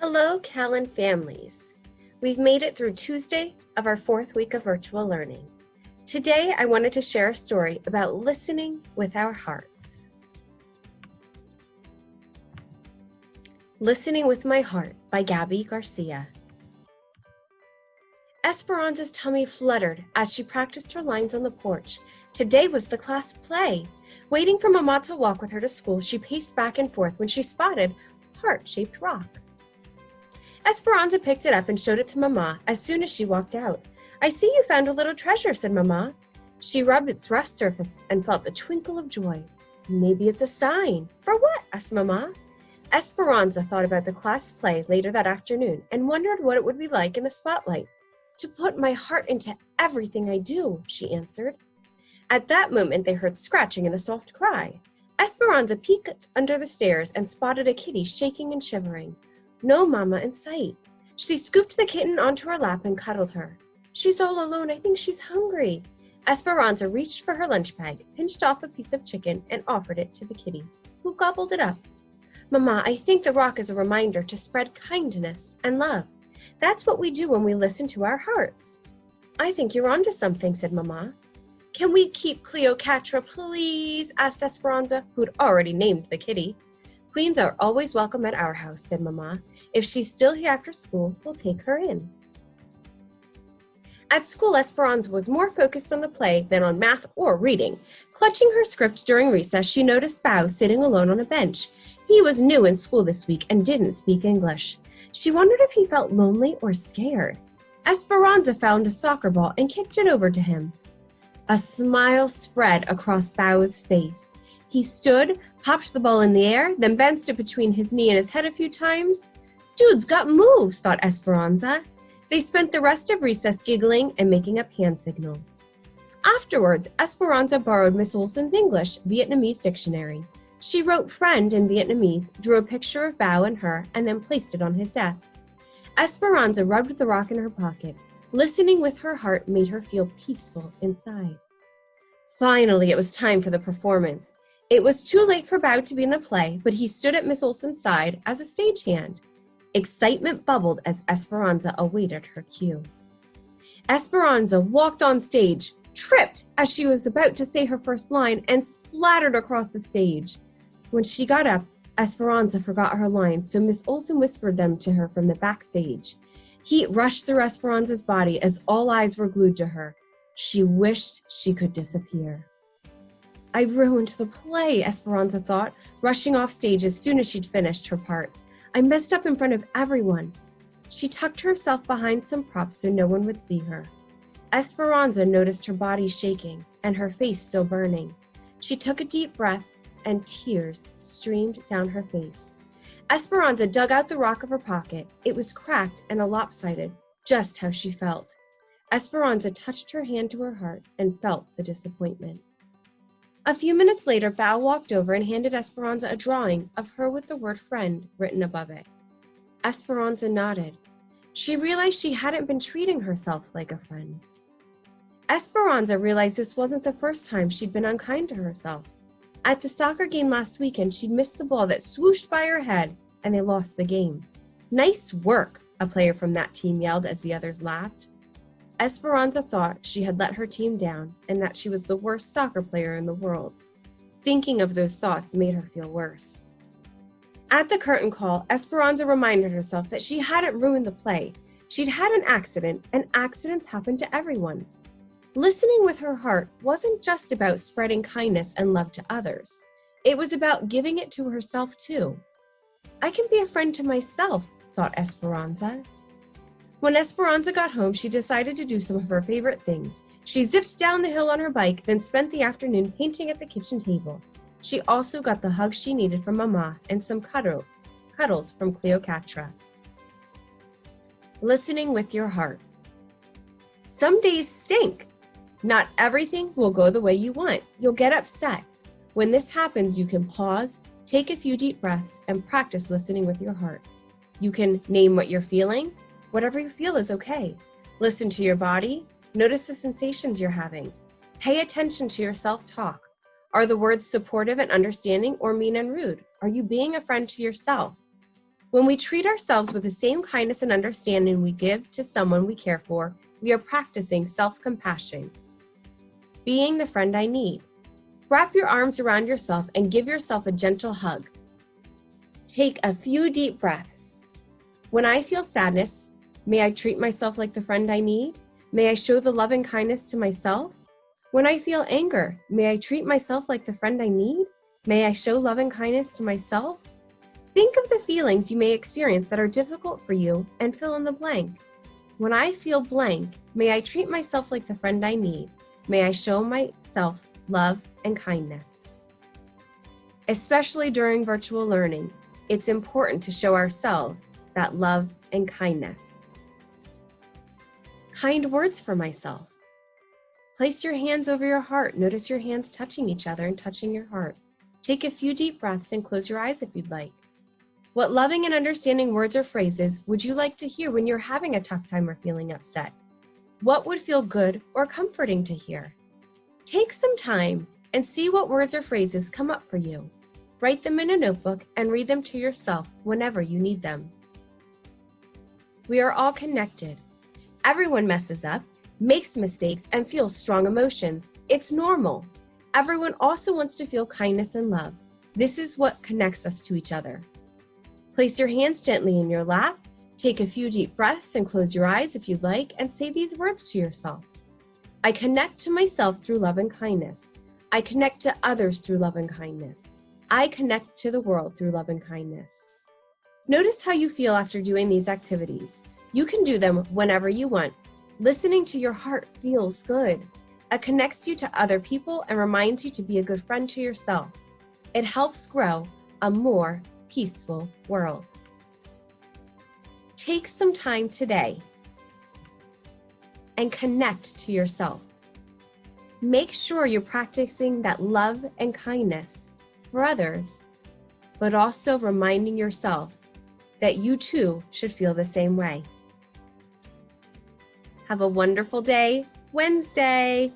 Hello, Callan families. We've made it through Tuesday of our 4th week of virtual learning. Today, I wanted to share a story about listening with our hearts. Listening with My Heart by Gabby Garcia. Esperanza's tummy fluttered as she practiced her lines on the porch. Today was the class play. Waiting for Mama to walk with her to school, she paced back and forth when she spotted a heart-shaped rock. Esperanza picked it up and showed it to Mama as soon as she walked out. "I see you found a little treasure," said Mama. She rubbed its rough surface and felt the twinkle of joy. "Maybe it's a sign." "For what?" asked Mama. Esperanza thought about the class play later that afternoon and wondered what it would be like in the spotlight. "To put my heart into everything I do," she answered. At that moment, they heard scratching and a soft cry. Esperanza peeked under the stairs and spotted a kitty shaking and shivering. No Mama in sight. She scooped the kitten onto her lap and cuddled her. "She's all alone. I think she's hungry." Esperanza reached for her lunch bag, pinched off a piece of chicken, and offered it to the kitty, who gobbled it up. "Mama, I think the rock is a reminder to spread kindness and love. That's what we do when we listen to our hearts." "I think you're onto something," said Mama. "Can we keep Cleocatra, please?" asked Esperanza, who'd already named the kitty. "Queens are always welcome at our house," said Mama. "If she's still here after school, we'll take her in." At school, Esperanza was more focused on the play than on math or reading. Clutching her script during recess, she noticed Bao sitting alone on a bench. He was new in school this week and didn't speak English. She wondered if he felt lonely or scared. Esperanza found a soccer ball and kicked it over to him. A smile spread across Bao's face. He stood, popped the ball in the air, then bounced it between his knee and his head a few times. "Dude's got moves," thought Esperanza. They spent the rest of recess giggling and making up hand signals. Afterwards, Esperanza borrowed Miss Olson's English Vietnamese dictionary. She wrote "friend" in Vietnamese, drew a picture of Bao and her, and then placed it on his desk. Esperanza rubbed the rock in her pocket. Listening with her heart made her feel peaceful inside. Finally, it was time for the performance. It was too late for Bao to be in the play, but he stood at Miss Olson's side as a stagehand. Excitement bubbled as Esperanza awaited her cue. Esperanza walked on stage, tripped as she was about to say her first line, and splattered across the stage. When she got up, Esperanza forgot her lines, so Miss Olson whispered them to her from the backstage. Heat rushed through Esperanza's body as all eyes were glued to her. She wished she could disappear. "I ruined the play," Esperanza thought, rushing off stage as soon as she'd finished her part. "I messed up in front of everyone." She tucked herself behind some props so no one would see her. Esperanza noticed her body shaking and her face still burning. She took a deep breath and tears streamed down her face. Esperanza dug out the rock of her pocket. It was cracked and lopsided, just how she felt. Esperanza touched her hand to her heart and felt the disappointment. A few minutes later, Bao walked over and handed Esperanza a drawing of her with the word "friend" written above it. Esperanza nodded. She realized she hadn't been treating herself like a friend. Esperanza realized this wasn't the first time she'd been unkind to herself. At the soccer game last weekend, she'd missed the ball that swooshed by her head, and they lost the game. "Nice work," a player from that team yelled as the others laughed. Esperanza thought she had let her team down and that she was the worst soccer player in the world. Thinking of those thoughts made her feel worse. At the curtain call, Esperanza reminded herself that she hadn't ruined the play. She'd had an accident, and accidents happen to everyone. Listening with her heart wasn't just about spreading kindness and love to others. It was about giving it to herself too. "I can be a friend to myself," thought Esperanza. When Esperanza got home, she decided to do some of her favorite things. She zipped down the hill on her bike, then spent the afternoon painting at the kitchen table. She also got the hug she needed from Mama and some cuddles from Cleocatra. Listening with your heart. Some days stink. Not everything will go the way you want. You'll get upset. When this happens, you can pause, take a few deep breaths, and practice listening with your heart. You can name what you're feeling. Whatever you feel is okay. Listen to your body. Notice the sensations you're having. Pay attention to your self-talk. Are the words supportive and understanding or mean and rude? Are you being a friend to yourself? When we treat ourselves with the same kindness and understanding we give to someone we care for, we are practicing self-compassion. Being the friend I need. Wrap your arms around yourself and give yourself a gentle hug. Take a few deep breaths. When I feel sadness, may I treat myself like the friend I need? May I show the love and kindness to myself? When I feel anger, may I treat myself like the friend I need? May I show love and kindness to myself? Think of the feelings you may experience that are difficult for you and fill in the blank. When I feel blank, may I treat myself like the friend I need? May I show myself love and kindness. Especially during virtual learning, it's important to show ourselves that love and kindness. Kind words for myself. Place your hands over your heart. Notice your hands touching each other and touching your heart. Take a few deep breaths and close your eyes if you'd like. What loving and understanding words or phrases would you like to hear when you're having a tough time or feeling upset? What would feel good or comforting to hear? Take some time and see what words or phrases come up for you. Write them in a notebook and read them to yourself whenever you need them. We are all connected. Everyone messes up, makes mistakes, and feels strong emotions. It's normal. Everyone also wants to feel kindness and love. This is what connects us to each other. Place your hands gently in your lap, take a few deep breaths and close your eyes if you'd like, and say these words to yourself. I connect to myself through love and kindness. I connect to others through love and kindness. I connect to the world through love and kindness. Notice how you feel after doing these activities. You can do them whenever you want. Listening to your heart feels good. It connects you to other people and reminds you to be a good friend to yourself. It helps grow a more peaceful world. Take some time today and connect to yourself. Make sure you're practicing that love and kindness for others, but also reminding yourself that you too should feel the same way. Have a wonderful day, Wednesday.